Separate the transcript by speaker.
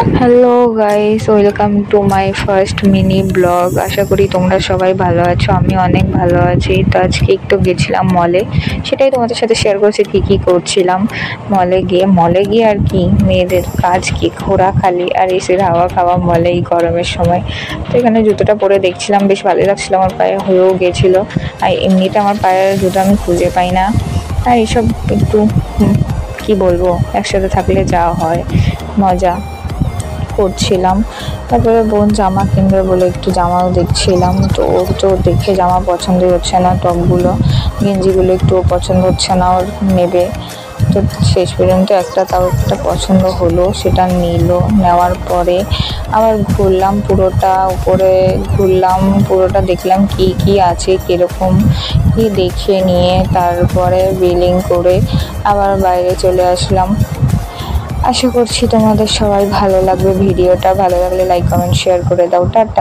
Speaker 1: Hello guys, welcome to my first mini blog. আশা করি তোমরা সবাই ভালো আছো, আমি অনেক ভালো আছি। তো আজকে একটু গেছিলাম মলে, সেটাই তোমাদের সাথে শেয়ার করছি কী করছিলাম। মলে গিয়ে আর কি, মেয়েদের কাজ কি ঘোরা খালি আর এসির হাওয়া খাওয়া মলে এই গরমের সময়। তো এখানে জুতোটা পরে দেখছিলাম, বেশ ভালোই লাগছিলো, আমার পায়ে হয়েও গেছিলো। আর এমনিতে আমার পায়ের জুতো আমি খুঁজে পাই না, আর এইসব একটু কি বলবো, একসাথে থাকলে যা হয় মজা করছিলাম। তারপরে বোন জামা কিনবে বলে একটু জামাও দেখছিলাম, তো ওর তো দেখে জামা পছন্দই হচ্ছে না, টপগুলো গেঞ্জিগুলো একটুও পছন্দ হচ্ছে না, ওর নেবে। তো শেষ পর্যন্ত তাও একটা পছন্দ হলো, সেটা নেওয়ার পরে আবার ঘুরলাম পুরোটা, উপরে ঘুরলাম পুরোটা, দেখলাম কি কি আছে কীরকম কি দেখে নিয়ে তারপরে বিলিং করে আবার বাইরে চলে আসলাম। আশা করছি তোমাদের সবাই ভালো লাগবে ভিডিওটা। ভালো লাগলে লাইক কমেন্ট শেয়ার করে দাও। টাটা।